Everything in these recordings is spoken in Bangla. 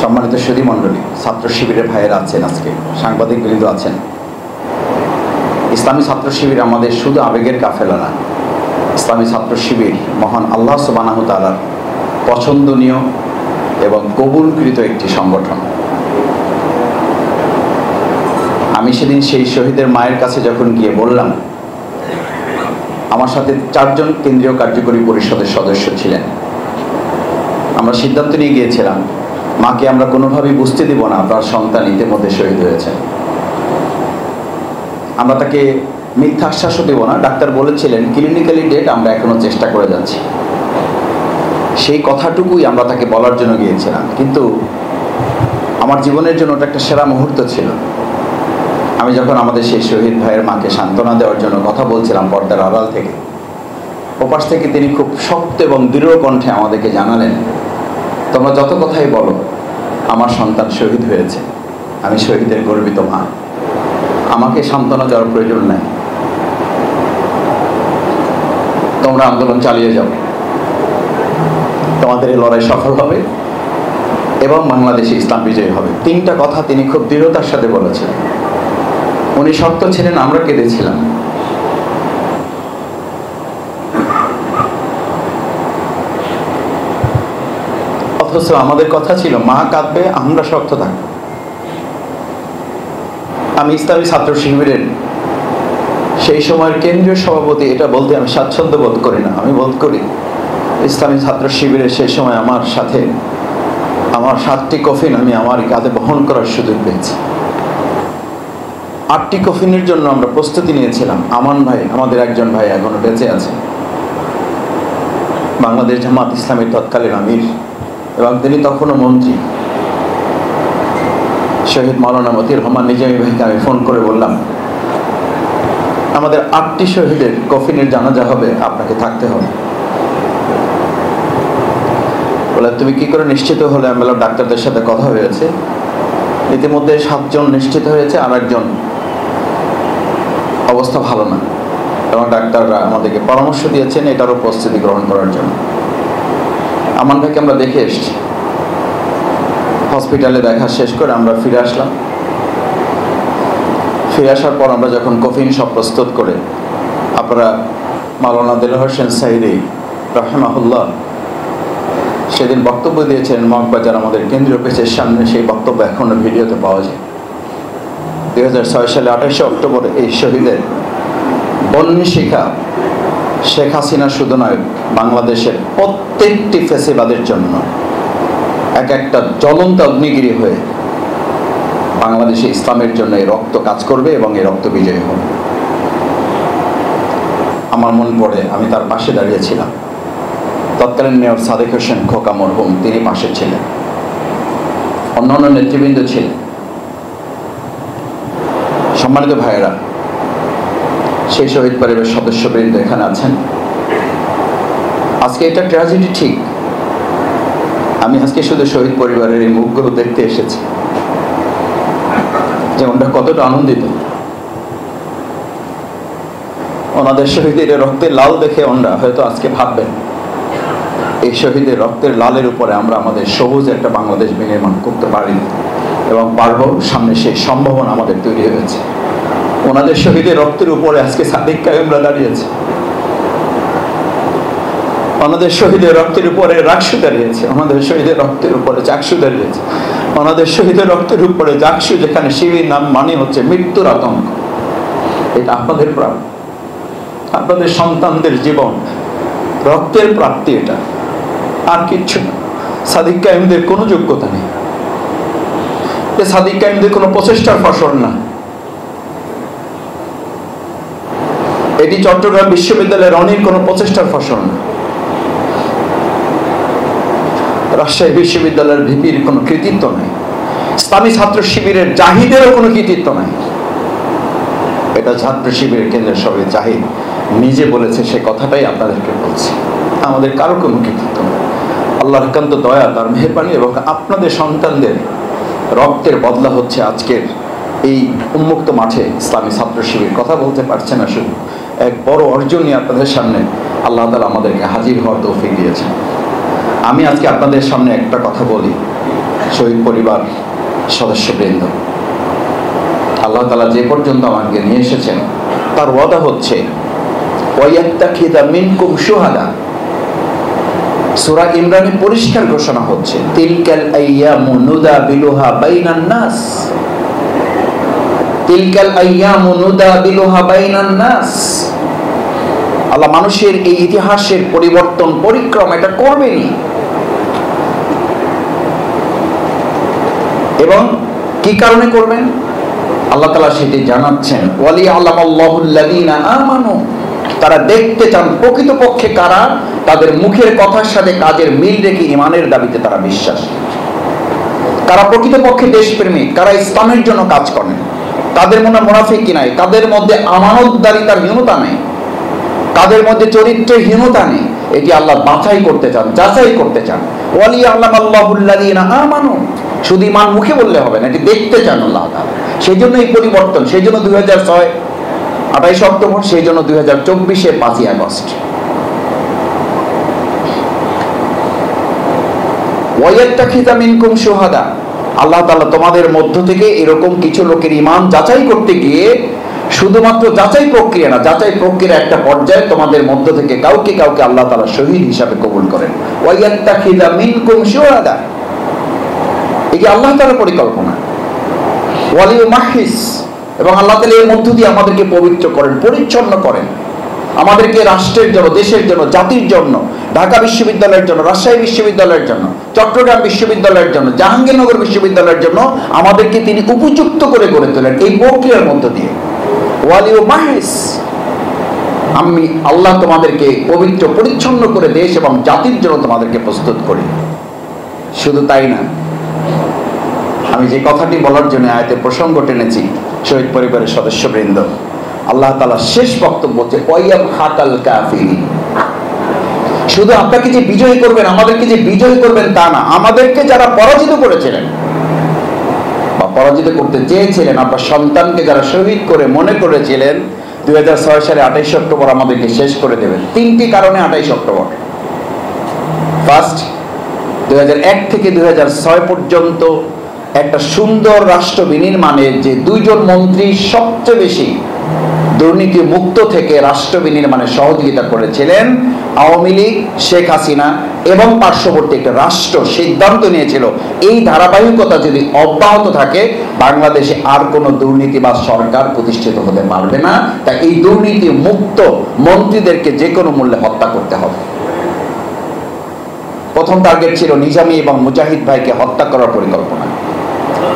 সম্মানিত সুধী মণ্ডলী, ছাত্র শিবিরের ভাইয়েরা আছেন, আজকে সাংবাদিক বৃন্দ আছেন। ইসলামী ছাত্র শিবির আমাদের শুধু আবেগের কাফেলা না, ইসলামী ছাত্র শিবির মহান আল্লাহ সুবহানাহু ওয়া তাআলার পছন্দনীয় এবং কবুলকৃত একটি সংগঠন। আমি সেদিন সেই শহীদের মায়ের কাছে যখন গিয়ে বললাম, আমার সাথে 4 জন কেন্দ্রীয় কার্যকরী পরিষদের সদস্য ছিলেন, আমরা সিদ্ধান্ত নিয়ে গিয়েছিলাম মাকে আমরা কোনোভাবেই বুঝতে দিব না আপনার সন্তান ইতিমধ্যে শহীদ হয়েছে। আমরা তাকে মিথ্যা আশ্বাসও দেব না। ডাক্তার বলেছিলেন ক্লিনিক্যালি ডেড, আমরা এখনো চেষ্টা করে যাচ্ছি। সেই কথাটুকুই আমরা তাকে বলার জন্য গিয়েছিলাম, কিন্তু আমার জীবনের জন্য ওটা একটা সেরা মুহূর্ত ছিল। আমি যখন আমাদের সেই শহীদ ভাইয়ের মাকে সান্ত্বনা দেওয়ার জন্য কথা বলছিলাম পর্দার আড়াল থেকে, ওপাশ থেকে তিনি খুব শক্ত এবং দৃঢ় কণ্ঠে আমাদেরকে জানালেন, তোমরা যত কথাই বলো, আমার সন্তান শহীদ হয়েছে, আমি শহীদের গর্বিত মা, আমাকে সান্ত্বনা দেওয়ার প্রয়োজন নাই, তোমরা আন্দোলন চালিয়ে যাও, তোমাদের এই লড়াই সফল হবে এবং বাংলাদেশে ইসলাম বিজয়ী হবে। 3টা কথা তিনি খুব দৃঢ়তার সাথে বলেছিলেন। উনি শক্ত ছিলেন, আমরা কেঁদেছিলাম। অথচ আমাদের কথা ছিল মা কাঁদবে, আমরা শক্ত থাকবো। আমি ইসলামী ছাত্র শিবিরের সেই সময়ের কেন্দ্রীয় সভাপতি, এটা বলতে আমি স্বাচ্ছন্দ্য বোধ করি না। আমি বোধ করি ইসলামী ছাত্র শিবিরের সেই সময় আমার সাথে আমার 7টি কফিন আমি আমার কাঁধে বহন করার সুযোগ পেয়েছি। 8টি কফিনের জন্য আমরা প্রস্তুতি নিয়েছিলাম। আমান ভাই, আমাদের একজন ভাই এখনো বেঁচে আছে, বাংলাদেশ জামাত ইসলামীর তৎকালীন আমির, এবং তিনি তখনও মন্ত্রী। শহীদ মাওলানা মতিউর রহমান নিজামী ভাইকে আমি ফোন করে বললাম, আমাদের 8টি শহীদের কফিনের জানাজা হবে, আপনাকে থাকতে হবে। বলে তুমি কি করে নিশ্চিত হলে? আমি বললাম ডাক্তারদের সাথে কথা হয়েছে, ইতিমধ্যে 7 জন নিশ্চিত হয়েছে, আর একজন অবস্থা ভালো না, এবং ডাক্তাররা আমাদেরকে পরামর্শ দিয়েছেন এটারও প্রস্তুতি গ্রহণ করার জন্য। আমান ভাইকে আমরা দেখে এসেছি, হসপিটালে দেখা শেষ করে আমরা ফিরে আসলাম। ফিরে আসার পর আমরা যখন কফিন সব প্রস্তুত করে, আপনারা মাওলানা দেলোয়ার হোসেন সাইদি রাহিমাহুল্লাহ সেদিন বক্তব্য দিয়েছেন মগবাজার আমাদের কেন্দ্রীয় পেজের সামনে, সেই বক্তব্য এখনো ভিডিওতে পাওয়া যায়। 2006 সালে 28 অক্টোবর এই শহীদের বন্যী শিখা শেখ হাসিনা শুধু নয়, বাংলাদেশের প্রত্যেকটি ফ্যাসিবাদের জন্য একটা জ্বলন্ত অগ্নিগিরি হয়ে বাংলাদেশে ইসলামের জন্য এই রক্ত কাজ করবে এবং এই রক্ত বিজয়ী হবে। আমার মন পড়ে, আমি তার পাশে দাঁড়িয়েছিলাম। তৎকালীন মেয়র সাদেক হোসেন খোকা মরহুম, তিনি পাশে ছিলেন, অন্যান্য নেতৃবৃন্দ ছিলেন। সম্মানিত ভাইয়েরা, সেই শহীদ পরিবারের সদস্যবৃন্দ এখানে আছেন। আজকে এটা ট্র্যাজেডি ঠিক, আমি আজকে শুধু শহীদ পরিবারের এই মুখগুলো দেখতে এসেছি যে ওনারা কতটা আনন্দিত। ওনাদের শহীদের রক্তের লাল দেখে ওনারা হয়তো আজকে ভাববেন এই শহীদের রক্তের লালের উপরে আমরা আমাদের সবুজ একটা বাংলাদেশ বিনির্মাণ করতে পারি এবং পারবো। সামনে সেই সম্ভাবনা আমাদের তৈরি হয়েছে। ওনাদের শহীদের রক্তের উপরে আজকে সাদিক কায়েমরা দাঁড়িয়েছে, ওনাদের শহীদের রক্তের উপরে রাকসু দাঁড়িয়েছে, ওনাদের শহীদের রক্তের উপরে চাকসু দাঁড়িয়েছে, ওনাদের শহীদের রক্তের উপরে চাকসু, যেখানে শিবির নাম মানে হচ্ছে মৃত্যুর আতঙ্ক। এটা আপনাদের প্রাপ্য, আপনাদের সন্তানদের জীবন, রক্তের প্রাপ্তি, এটা আর কিচ্ছু না। সাদিক কায়েমদের কোনো যোগ্যতা নেই, সাদিক কায়েমদের কোনো প্রচেষ্টার ফসল না। এটি চট্টগ্রাম বিশ্ববিদ্যালয়ের রনির কোনো প্রচেষ্টার ফসল না। রাজশাহী বিশ্ববিদ্যালয়ের ভিপির কোনো কৃতিত্ব নাই। ইসলামী ছাত্র শিবিরের জাহিদেরও কোনো কৃতিত্ব নাই। এটা ছাত্র শিবিরের কেন্দ্রের সভাপতি জাহিদ নিজে বলেছে, সে কথাটাই আপনাদেরকে বলছি। আমাদের কারো কোনো কৃতিত্ব নেই। আল্লাহর একান্ত দয়া, তার মেহেরবানি এবং আপনাদের সন্তানদের রক্তের বদলা হচ্ছে আজকের এই উন্মুক্ত মাঠে ইসলামী ছাত্র শিবির। কথা বলতে পারছে না, শুধু এক বড় অর্জন নিয়ে আপনাদের সামনে আল্লাহ তাআলা আমাদেরকে হাজির হওয়ার তৌফিক দিয়েছেন। আমি আজকে আপনাদের সামনে একটা কথা বলি, শহীদ পরিবার সদস্যবৃন্দ, আল্লাহ তাআলা যে পর্যন্ত আমাকে নিয়ে এসেছেন তার ওয়াদা হচ্ছে ওয়ায়াত্তাখিযা মিনকুম শুহাদা। সূরা ইমরানে পরিষ্কার ঘোষণা হচ্ছে তিলকাল আইয়ামু নুদাবিলুহা বাইনান নাস, তিলকাল আইয়ামু নুদাবিলুহা বাইনান নাস। আল্লাহ মানুষের এই ইতিহাসের পরিবর্তন পরিক্রম এটা করবেনই। এবং কি কারণে করবেন আল্লাহ তাআলা সেটি জানাচ্ছেন, ওয়ালিয়ালামাল্লাহুল্লাযীনা আমানু। তারা দেখতে চান প্রকৃতপক্ষে কারা তাদের মুখের কথার সাথে কাজের মিল রেখে ঈমানের দাবিতে তারা বিশ্বাসী, কারা প্রকৃতপক্ষে দেশপ্রেমিক, কারা ইসলামের জন্য কাজ করেন, কাদের মনে মুনাফিকি নাই, কাদের মধ্যে আমানতদারিতার হীনতা নেই, কাদের মধ্যে চরিত্রের হীনতা নেই। এটি আল্লাহ বাছাই করতে চান, যাচাই করতে চান। ওয়ালিয়ালামাল্লাহুল্লাযীনা আমানু, শুধু ঈমান মুখে বললে হবে না, এটি দেখতে চান আল্লাহ তাআলা। সেই জন্য এই পরিবর্তন, সেই জন্য 2006 28 অক্টোবর, সেই জন্য 2024 5ই আগস্ট। ওয়ায়াত্তাখিযা মিনকুম শুহাদা, আল্লাহ তাআলা তোমাদের মধ্য থেকে এরকম কিছু লোকের ঈমান যাচাই করতে গিয়ে শুধুমাত্র যাচাই প্রক্রিয়া না, যাচাই প্রক্রিয়া একটা পর্যায়ে তোমাদের মধ্য থেকে কাউকে কাউকে আল্লাহ তাআলা শহীদ হিসাবে কবুল করেন। ওয়ায়াত্তাখিযা মিনকুম শুহাদা, এটি আল্লাহ তাআলার পরিকল্পনা। ওয়ালিউমাহিস, এবং আল্লাহ তাআলা এর মধ্য দিয়ে আমাদেরকে পবিত্র করেন, পরিচ্ছন্ন করেন, আমাদেরকে রাষ্ট্রের জন্য, দেশের জন্য, জাতির জন্য, ঢাকা বিশ্ববিদ্যালয়ের জন্য, রাজশাহী বিশ্ববিদ্যালয়ের জন্য, চট্টগ্রাম বিশ্ববিদ্যালয়ের জন্য, জাহাঙ্গীরনগর বিশ্ববিদ্যালয়ের জন্য আমাদেরকে তিনি উপযুক্ত করে গড়ে তোলেন এই প্রক্রিয়ার মধ্য দিয়ে। ওয়ালিউমাহিস, আমি আল্লাহ তোমাদেরকে পবিত্র পরিচ্ছন্ন করে দেশ এবং জাতির জন্য তোমাদেরকে প্রস্তুত করি। শুধু তাই না, আমি যে কথাটি বলার জন্য আয়াতের প্রসঙ্গ টেনেছি, শহীদ পরিবারের সদস্যবৃন্দ, আল্লাহ তাআলা শেষ বক্তব্য হচ্ছে ওয়ায়ামহাকাল কাফিরিন। শুধু আপনাকে যে বিজয় করবেন, আমাদেরকে যে বিজয় করবেন তা না, আমাদেরকে যারা পরাজিত করেছিলেন বা পরাজিত করতে চেয়েছিলেন, আপনার সন্তানকে যারা শহীদ করে মনে করেছিলেন 2006 সালে 28 অক্টোবর আমাদেরকে শেষ করে দেবেন। 3টি কারণে 28 অক্টোবর। ফার্স্ট, 2001 থেকে 2006 পর্যন্ত একটা সুন্দর রাষ্ট্র বিনির্মাণে যে 2 জন মন্ত্রী সবচেয়ে বেশি দুর্নীতি মুক্ত থেকে রাষ্ট্র বিনির্মাণে সহযোগিতা করেছিলেন, আওয়ামী লীগ, শেখ হাসিনা এবং পার্শ্ববর্তী একটা রাষ্ট্র সিদ্ধান্ত নিয়েছিল এই ধারাবাহিকতা যদি অব্যাহত থাকে বাংলাদেশে আর কোনো দুর্নীতিবাজ সরকার প্রতিষ্ঠিত হতে পারবে না। তাই এই দুর্নীতি মুক্ত মন্ত্রীদেরকে যে কোনো মূল্যে হত্যা করতে হবে। প্রথম টার্গেট ছিল নিজামী এবং মুজাহিদ ভাইকে হত্যা করার পরিকল্পনা,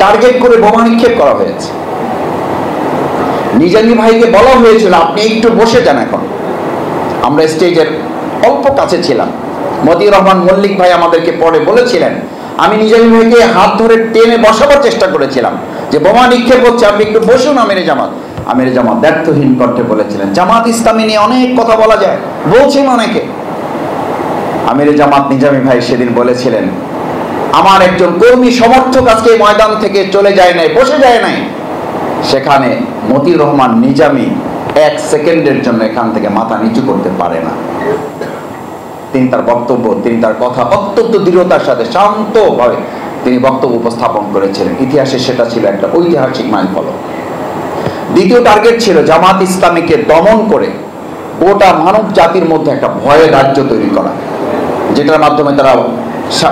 টার্গেট করে বোমা নিক্ষেপ করা হয়েছে। নিজামী ভাইকে বলা হয়েছিল আপনি একটু বসে যান। এখন আমরা স্টেজের অল্প কাছে ছিলাম, মতিউর রহমান মল্লিক ভাই আমাদেরকে পরে বলেছিলেন, আমি নিজামী ভাইকে হাত ধরে টেনে বসাবার চেষ্টা করেছিলাম যে বোমা নিক্ষেপ হচ্ছে, আপনি একটু বসুন। আমির জামাত ব্যর্থহীন কণ্ঠে বলেছিলেন, জামাত ইসলামী নিয়ে অনেক কথা বলা যায়, বলছেন অনেকে। আমির জামাত নিজামী ভাই সেদিন বলেছিলেন, আমার একজন কর্মী সমর্থক আজকে ময়দান থেকে চলে যায় নাই, বসে যায় নাই। সেখানে মতিউর রহমান নিজামী 1 সেকেন্ডের জন্য এখান থেকে মাথা নিচু করতে পারে না। তিনি তার বক্তব্য, তিনি তার কথা অত্যন্ত দৃঢ়তার সাথে শান্তভাবে তিনি বক্তব্য উপস্থাপন করেছিলেন। ইতিহাসে সেটা ছিল একটা ঐতিহাসিক মাইলফলক। দ্বিতীয় টার্গেট ছিল জামাত ইসলামীকে দমন করে গোটা মানব জাতির মধ্যে একটা ভয়ের রাজ্য তৈরি করা, যেটার মাধ্যমে তারা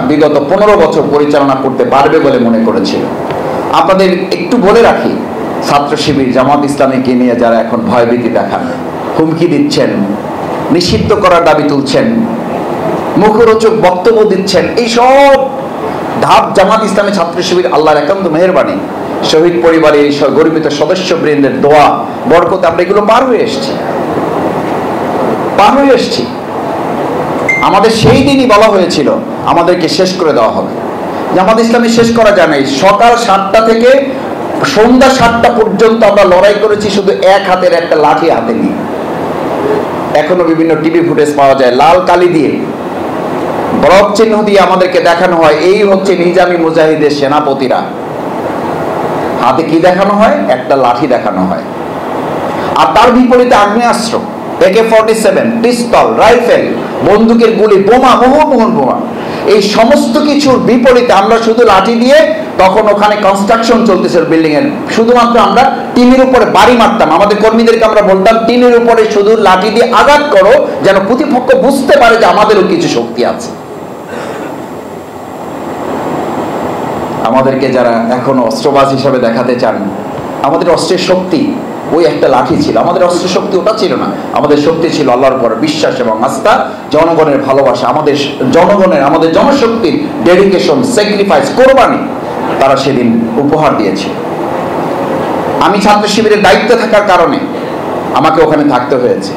বিগত 15 বছর পরিচালনা করতে পারবে বলে মনে করেছিল। আপনাদের একটু বলে রাখি, ছাত্র শিবির জামাত ইসলামীকে নিয়ে যারা এখন ভয়ভীতি দেখান, হুমকি দিচ্ছেন, নিষিদ্ধ করার দাবি তুলছেন, মুখরোচক বক্তব্য দিচ্ছেন, এই সব ধাপ জামাত ইসলামী ছাত্র শিবির আল্লাহর একান্ত মেহেরবানি, শহীদ পরিবারের এই গর্বিত সদস্যবৃন্দের দোয়া বরকতে আমরা এগুলো পার হয়ে এসেছি। আমাদের সেই দিনই বলা হয়েছিল আমাদেরকে শেষ করে দেওয়া হবে। জামাত ইসলামী শেষ করা যায় নাই। সকাল 7টা থেকে সন্ধ্যা 7টা পর্যন্ত আমরা লড়াই করেছি শুধু এক হাতের একটা লাঠি হাতে নিয়ে। এখনো বিভিন্ন টিভি ফুটেজ পাওয়া যায়, লাল কালি দিয়ে ব্লক চিহ্ন দিয়ে আমাদেরকে দেখানো হয় এই হচ্ছে নিজামী মুজাহিদের সেনাপতিরা। হাতে কি দেখানো হয়? একটা লাঠি দেখানো হয়। আর তার বিপরীতে আগ্নেয়াস্ত্র, AK-47, পিস্তল, রাইফেল, বন্দুকের গুলি, বোমা, বহুমোহন বোমা। এই সমস্ত কিছুর বিপরীতে আমরা শুধু লাঠি দিয়ে, তখন ওখানে কনস্ট্রাকশন চলতেছিল বিল্ডিং এর, শুধুমাত্র আমরা টিনের উপরে বাড়ি মারতাম। আমাদের কর্মীদেরকে আমরা বলতাম টিনের উপরে শুধু লাঠি দিয়ে আঘাত করো, যেন প্রতিপক্ষ বুঝতে পারে যে আমাদেরও কিছু শক্তি আছে। আমাদেরকে যারা এখনো অস্ত্রবাজ হিসাবে দেখাতে চান, আমাদের অস্ত্রের শক্তি ওই একটা লাঠি ছিল। আমাদের অস্ত্র শক্তি ওটা ছিল না। আমাদের শক্তি ছিল আল্লাহর উপর বিশ্বাস এবং আস্থা, জনগণের ভালোবাসা, আমাদের জনগণের, আমাদের জনশক্তির ডেডিকেশন, স্যাক্রিফাইস, কোরবানি তারা সেদিন উপহার দিয়েছে। আমি ছাত্র শিবিরের দায়িত্বে থাকার কারণে আমাকে ওখানে থাকতে হয়েছে।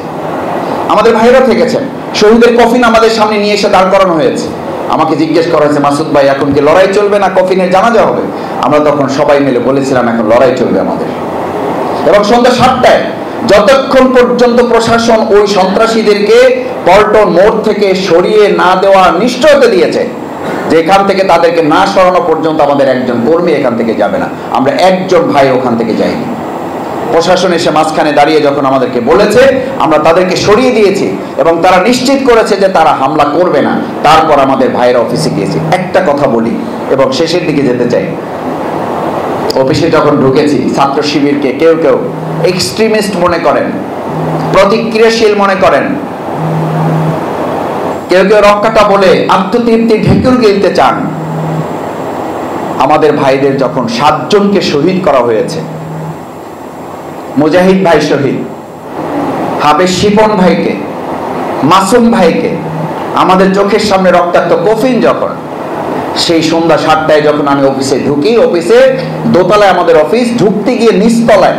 আমাদের ভাইরা থেকেছেন, শহীদের কফিন আমাদের সামনে নিয়ে এসে দাঁড় করানো হয়েছে। আমাকে জিজ্ঞেস করা হয়েছে, মাসুদ ভাই এখন কি লড়াই চলবে না কফিনের জানাজা হবে? আমরা তখন সবাই মিলে বলেছিলাম এখন লড়াই চলবে আমাদের। এবং সন্ধ্যা 7টায় যতক্ষণ পর্যন্ত প্রশাসন ওই সন্ত্রাসীদেরকে পল্টন মোড় থেকে সরিয়ে না দেওয়া নিশ্চয়তা দিয়েছে যে এখান থেকে তাদেরকে না সরানো পর্যন্ত আমাদের একজন কর্মী এখান থেকে যাবে না, আমরা একজন ভাই ওখান থেকে যাইনি। প্রশাসন এসে মাঝখানে দাঁড়িয়ে যখন আমাদেরকে বলেছে, আমরা তাদেরকে সরিয়ে দিয়েছি এবং তারা নিশ্চিত করেছে যে তারা হামলা করবে না। তারপর আমাদের ভাইয়েরা অফিসে গিয়েছে। একটা কথা বলি এবং শেষের দিকে যেতে চাই, অফিসে যখন ঢুকেছি ছাত্র শিবিরকে কেউ কেউ এক্সট্রিমিস্ট মনে করেন, প্রতিক্রিয়াশীল মনে করেন, কেউ কেউ রক্ষাটা বলে আত্মতৃপ্তি ঢেকুর গিলতে চান। আমাদের ভাইদের যখন 7 জনকে শহীদ করা হয়েছে, মুজাহিদ ভাই শহীদ, হাফেজ শিপন ভাইকে, মাসুম ভাইকে, আমাদের চোখের সামনে রক্তাক্ত কফিন যখন, সেই সন্ধ্যা 7টায় যখন আমি অফিসে ঢুকি, অফিসে দোতলায় আমাদের অফিস, ঢুকতে গিয়ে নিচতলায়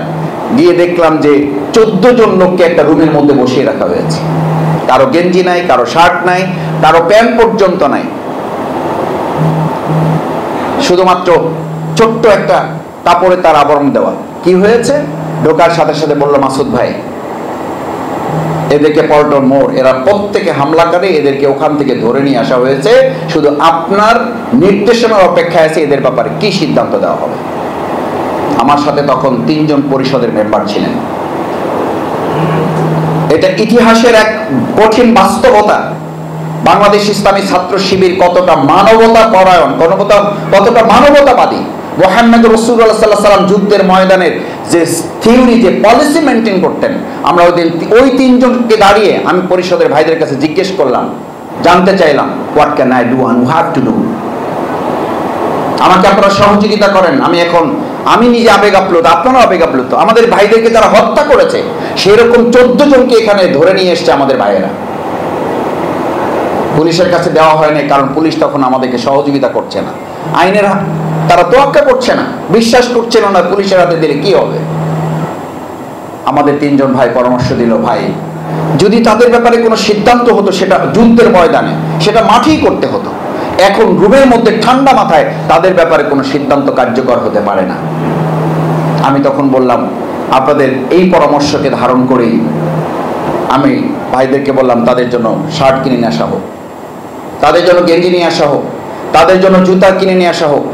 গিয়ে দেখলাম যে 14 জন লোককে একটা রুমের মধ্যে বসিয়ে রাখা হয়েছে। কারো গেঞ্জি নাই, কারো শার্ট নাই, কারো প্যান্ট পর্যন্ত নাই, শুধুমাত্র ছোট্ট একটা কাপড়ে তার আবরণ দেওয়া। কি হয়েছে? ঢোকার সাথে সাথে বলল, মাসুদ ভাই এদেরকে পল্টন মোড়, এরা প্রত্যেকে হামলাকারী, এদেরকে ওখান থেকে ধরে নিয়ে আসা হয়েছে, শুধু আপনার নির্দেশনার অপেক্ষায় আছে এদের ব্যাপারে কি সিদ্ধান্ত দেওয়া হবে। আমার সাথে তখন 3 জন পরিষদের মেম্বার ছিলেন। এটা ইতিহাসের এক কঠিন বাস্তবতা। বাংলাদেশ ইসলামী ছাত্র শিবির কতটা মানবতা পরায়ণ, কতটা মানবতাবাদী। মুহাম্মদ রাসূলুল্লাহ সাল্লাল্লাহু আলাইহি ওয়াসাল্লাম যুদ্ধের ময়দানের যে থিওরি, যে পলিসি মেনটেন করতেন, আমরা ওই 3 জনকে দাঁড়িয়ে আমি পরিষদের ভাইদের কাছে জিজ্ঞেস করলাম, জানতে চাইলাম, what can I do and have to do. আমাকে আপনারা সহযোগিতা করেন। আমি নিজে আবেগ আপ্লুত, আপনারাও আবেগ আপ্লুত। আমাদের ভাইদেরকে যারা হত্যা করেছে সেরকম 14 জনকে এখানে ধরে নিয়ে এসছে আমাদের ভাইয়েরা। পুলিশের কাছে দেওয়া হয়নি, কারণ পুলিশ তখন আমাদেরকে সহযোগিতা করছে না, আইনের তারা তোয়াক্কা করছে না, বিশ্বাস করছিল না পুলিশের হাতে দিলে কি হবে। আমাদের 3 জন ভাই পরামর্শ দিল, ভাই যদি তাদের ব্যাপারে কোনো সিদ্ধান্ত হতো সেটা যুদ্ধের ময়দানে, সেটা মাঠেই করতে হতো। এখন রুমের মধ্যে ঠান্ডা মাথায় তাদের ব্যাপারে কোনো সিদ্ধান্ত কার্যকর হতে পারে না। আমি তখন বললাম, আপনাদের এই পরামর্শকে ধারণ করেই আমি ভাইদেরকে বললাম তাদের জন্য শার্ট কিনে নিয়ে আসা হোক, তাদের জন্য গেঞ্জি নিয়ে আসা হোক, তাদের জন্য জুতা কিনে নিয়ে আসা হোক।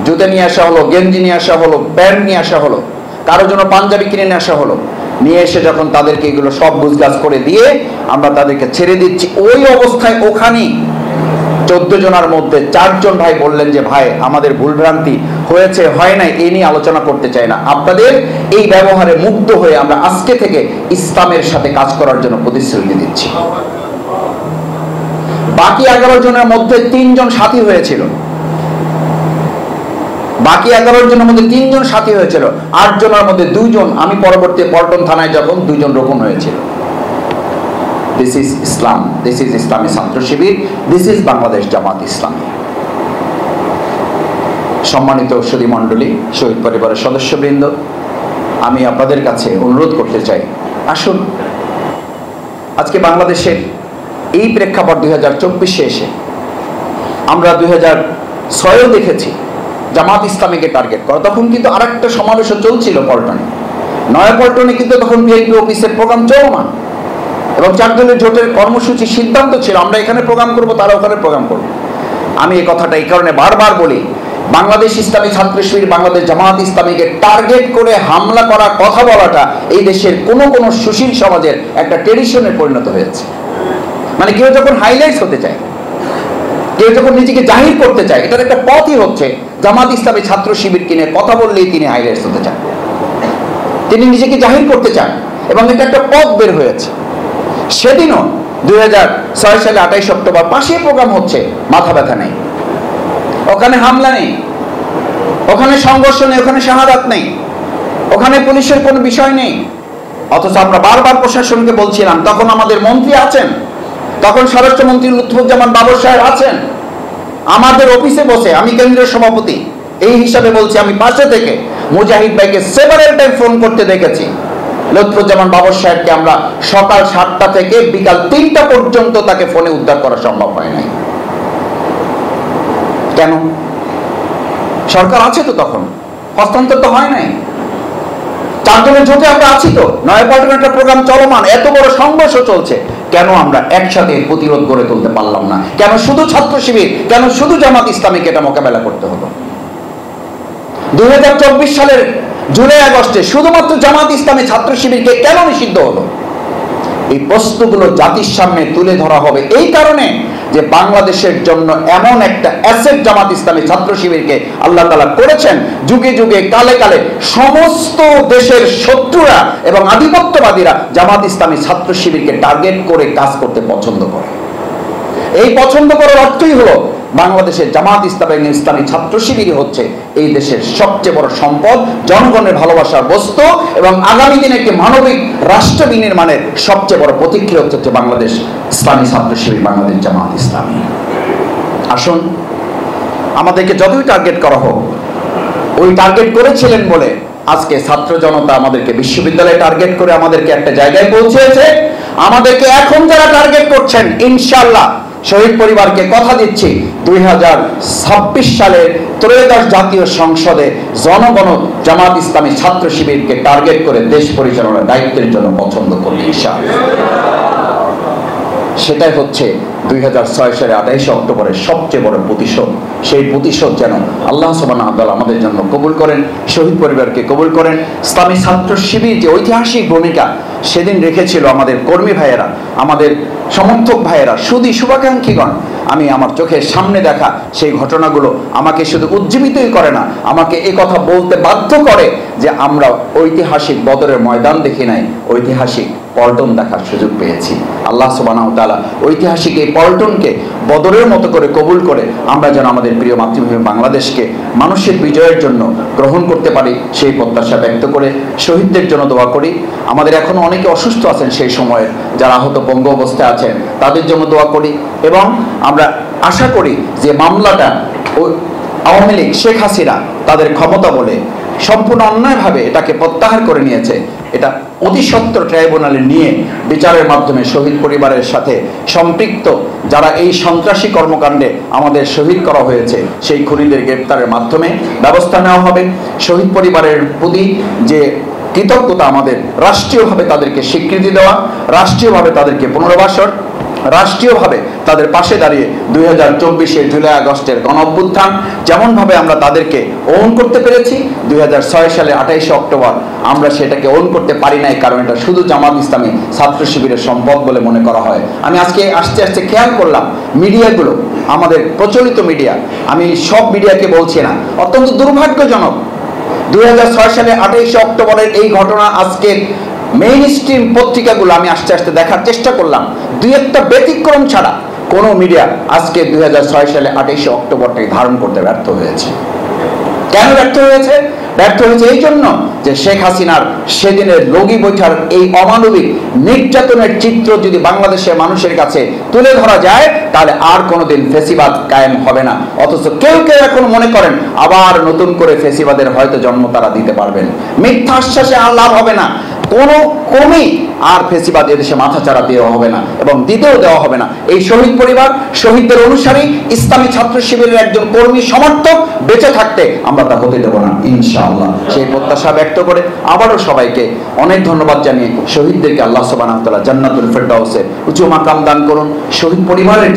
জুতা নিয়ে আসা হলো, গেঞ্জি নিয়ে আসা হলো, প্যান্ট নিয়ে আসা হলো, কারোর জন্য পাঞ্জাবি কিনে নিয়ে আসা হলো। নিয়ে এসে যখন তাদেরকে এগুলো সব গুজগাছ করে দিয়ে আমরা তাদেরকে ছেড়ে দিচ্ছি, ওই অবস্থায় ওখানেই 14 জনের মধ্যে 4 জন ভাই বললেন যে, ভাই আমাদের ভুলভ্রান্তি হয়েছে, হয় নাই, এই নিয়ে আলোচনা করতে চাই না। আপনাদের এই ব্যবহারে মুগ্ধ হয়ে আমরা আজকে থেকে ইসলামের সাথে কাজ করার জন্য প্রতিশ্রুতি দিচ্ছি। বাকি 11 জনের মধ্যে 3 জন সাথী হয়েছিল, বাকি 11 জনের মধ্যে 3 জন সাথী হয়েছিল, 8 জনের মধ্যে 2 জন, আমি পরবর্তী পল্টন থানায় যখন 2 জন রোপণ হয়েছিল। This is Islam, this is ইসলামী ছাত্র শিবির, দিস ইজ বাংলাদেশ জামাত ইসলামী। সম্মানিত সুধী মণ্ডলী, শহীদ পরিবারের সদস্যবৃন্দ, আমি আপনাদের কাছে অনুরোধ করতে চাই, আসুন আজকে বাংলাদেশের এই প্রেক্ষাপট 2024-এ এসে আমরা 2006-এও দেখেছি জামাত ইসলামীকে টার্গেট করা। তখন কিন্তু আরেকটা সমাবেশও চলছিল পল্টনে, নয়া পল্টনে কিন্তু তখন ভিআইপি অফিসের প্রোগ্রাম চলমান এবং 4 দলের জোটের কর্মসূচি সিদ্ধান্ত ছিল আমরা এখানে প্রোগ্রাম করব, তারা ওখানে প্রোগ্রাম করব। আমি এই কথাটা এই কারণে বারবার বলি, বাংলাদেশ ইসলামী ছাত্র শিবির, বাংলাদেশ জামাত ইসলামীকে টার্গেট করে হামলা করা, কথা বলাটা এই দেশের কোনো সুশীল সমাজের একটা ট্রেডিশনে পরিণত হয়েছে। মানে কেউ যখন হাইলাইটস হতে চায়, কেউ যখন নিজেকে জাহির করতে চায়, এটার একটা পথই হচ্ছে জামাত ইসলামী ছাত্র শিবির কিনে কথা বললেই তিনি হাইলাইটস হতে চান, তিনি নিজেকে জাহির করতে চান, এবং এটা একটা পথ বের হয়েছে। সেদিনও 2006 সালে 28 অক্টোবর পাশেই প্রোগ্রাম হচ্ছে, মাথা ব্যথা নেই, ওখানে হামলা নেই, ওখানে সংঘর্ষ নেই, ওখানে শাহাদাত নেই, ওখানে পুলিশের কোনো বিষয় নেই। অথচ আমরা বারবার প্রশাসনকে বলছিলাম, তখন আমাদের মন্ত্রী আছেন, তখন স্বরাষ্ট্রমন্ত্রী লুৎফুজ্জামান বাবর সাহেব আছেন আমাদের অফিসে বসে, আমি কেন্দ্রীয় সভাপতি এই হিসাবে বলছি, আমি পাশে থেকে মুজাহিদ ভাইকে সেভারাল টাইম ফোন করতে দেখেছি। লুৎফুজ্জামান বাবর সাহেবকে আমরা সকাল 7টা থেকে বিকাল 3টা পর্যন্ত তাকে ফোনে উদ্ধার করা সম্ভব হয় নাই। কেন? সরকার আছে তো, তখন হস্তান্তর তো হয় নাই, 4 জনের জোটে আমরা আছি তো, নয়াপল্টনে একটা প্রোগ্রাম চলমান, এত বড় সংঘর্ষ চলছে, কেন আমরা একসাথে প্রতিরোধ গড়ে তুলতে পারলাম না? কেন শুধু ছাত্র শিবির, কেন শুধু জামাত ইসলামীকে এটা মোকাবেলা করতে হলো? 2024 সালের জুলাই আগস্টে শুধুমাত্র জামাত ইসলামী ছাত্র শিবিরকে কেন নিষিদ্ধ হলো? এই প্রশ্নগুলো জাতির সামনে তুলে ধরা হবে এই কারণে যে বাংলাদেশের জন্য এমন একটা অ্যাসেট জামাত ইসলামী ছাত্র শিবিরকে আল্লাহ তাআলা করেছেন, যুগে যুগে কালে কালে সমস্ত দেশের শত্রুরা এবং আধিপত্যবাদীরা জামাত ইসলামী ছাত্র শিবিরকে টার্গেট করে কাজ করতে পছন্দ করে। এই পছন্দ করার অর্থই হলো বাংলাদেশের জামাত ইসলামী ছাত্র শিবিরই হচ্ছে এই দেশের সবচেয়ে বড় সম্পদ, জনগণের ভালোবাসার বস্তু, এবং আগামী দিনে একটি মানবিক রাষ্ট্র বিনির্মাণের সবচেয়ে বড় প্রতিক্রিয়া হচ্ছে বাংলাদেশ ইসলামী ছাত্র শিবির, বাংলাদেশ জামাত ইসলামী। আসুন, আমাদেরকে যতই টার্গেট করা হোক, ওই টার্গেট করেছিলেন বলে আজকে ছাত্র জনতা আমাদেরকে বিশ্ববিদ্যালয়ে টার্গেট করে আমাদেরকে একটা জায়গায় পৌঁছেছে। আমাদেরকে এখন যারা টার্গেট করছেন, ইনশাআল্লাহ শহীদ পরিবারকে কথা দিচ্ছি, 2026 সালের ত্রয়োদশ জাতীয় সংসদে জনগণ জামাত ইসলামী ছাত্র শিবিরকে টার্গেট করে দেশ পরিচালনার দায়িত্বের জন্য পছন্দ করবে ইনশাআল্লাহ। সেটাই হচ্ছে 2006 সালে 28 অক্টোবরের সবচেয়ে বড় প্রতিশোধ। সেই প্রতিশোধ যেন আল্লাহ সুবহানাহু ওয়া তাআলা আমাদের জন্য কবুল করেন, শহীদ পরিবারকে কবুল করেন। ইসলামী ছাত্র শিবির যে ঐতিহাসিক ভূমিকা সেদিন রেখেছিল আমাদের কর্মী ভাইয়েরা, আমাদের সমর্থক ভাইয়েরা, শুভাকাঙ্ক্ষীগণ, আমি আমার চোখের সামনে দেখা সেই ঘটনাগুলো আমাকে শুধু উজ্জীবিতই করে না, আমাকে এই কথা বলতে বাধ্য করে যে আমরা ঐতিহাসিক বদরের ময়দান দেখি নাই, ঐতিহাসিক পল্টন দেখার সুযোগ পেয়েছি। আল্লাহ সুবহানাহু ওয়া তাআলা ঐতিহাসিক এই পল্টনকে বদরের মতো করে কবুল করে আমরা যেন আমাদের প্রিয় মাতৃভূমি বাংলাদেশকে মানুষের বিজয়ের জন্য গ্রহণ করতে পারি, সেই প্রত্যাশা ব্যক্ত করে শহীদদের জন্য দোয়া করি। আমাদের এখনো অনেকে অসুস্থ আছেন, সেই সময়ে যারা আহত পঙ্গু অবস্থায় আছেন তাদের জন্য দোয়া করি, এবং আমরা আশা করি যে মামলাটা আওয়ামী লীগ, শেখ হাসিনা তাদের ক্ষমতা বলে সম্পূর্ণ অন্যায়ভাবে এটাকে প্রত্যাহার করে নিয়েছে, এটা অতি সত্বর ট্রাইব্যুনালে নিয়ে বিচারের মাধ্যমে শহীদ পরিবারের সাথে সম্পৃক্ত যারা এই সন্ত্রাসী কর্মকাণ্ডে আমাদের শহীদ করা হয়েছে সেই খুনিদের গ্রেপ্তারের মাধ্যমে ব্যবস্থা নেওয়া হবে। শহীদ পরিবারের প্রতি যে কৃতজ্ঞতা, আমাদের রাষ্ট্রীয়ভাবে তাদেরকে স্বীকৃতি দেওয়া, রাষ্ট্রীয়ভাবে তাদেরকে পুনর্বাসন, রাষ্ট্রীয়ভাবে তাদের পাশে দাঁড়িয়ে 2024 জুলাই আগস্টের গণঅভ্যুত্থান যেমনভাবে আমরা তাদেরকে ওন করতে পেরেছি, 2006 সালে 28 অক্টোবর আমরা সেটাকে ওন করতে পারি নাই, কারণ এটা শুধু জামাত ইসলামী ছাত্র শিবিরের সম্পদ বলে মনে করা হয়। আমি আজকে আস্তে আস্তে খেয়াল করলাম মিডিয়াগুলো, আমাদের প্রচলিত মিডিয়া, আমি সব মিডিয়াকে বলছি না, অত্যন্ত দুর্ভাগ্যজনক 2006 সালে 28 অক্টোবরের এই ঘটনা আজকের মেইন স্ট্রিম পত্রিকাগুলো আমি আস্তে আস্তে দেখার চেষ্টা করলাম, 2-1টা ব্যতিক্রম ছাড়া কোনো মিডিয়া আজকে 2006 সালে 28 অক্টোবরটাকে ধারণ করতে ব্যর্থ হয়েছে। কেন ব্যর্থ হয়েছে? ব্যর্থ হয়েছে এই জন্য যে শেখ হাসিনার সেদিনের লগি বৈঠার এই অমানবিক নির্যাতনের চিত্র যদি বাংলাদেশের মানুষের কাছে তুলে ধরা যায় তাহলে আর কোনোদিন ফেসিবাদ কায়েম হবে না। অথচ কেউ কেউ এখন মনে করেন আবার নতুন করে ফেসিবাদের হয়তো জন্ম তারা দিতে পারবেন। মিথ্যা আশ্বাসে আর লাভ হবে না, কোনো কমই আর ফেসিবাদ এদেশে মাথাচাড়া দেওয়া হবে না এবং দিতেও দেওয়া হবে না। এই শহীদ পরিবার, শহীদদের অনুসারী, ইসলামী ছাত্র শিবিরের একজন কর্মী সমর্থক বেঁচে থাকতে আমরা তা হতে দেব না ইনশাআল্লাহ। সেই প্রত্যাশা ব্যক্ত করে আবারও সবাইকে অনেক ধন্যবাদ জানিয়ে শহীদদেরকে আল্লাহ সুবহানাহু ওয়া তাআলা জান্নাতুল ফেরদাউসে উঁচু মাকাম দান করুন। শহীদ পরিবারের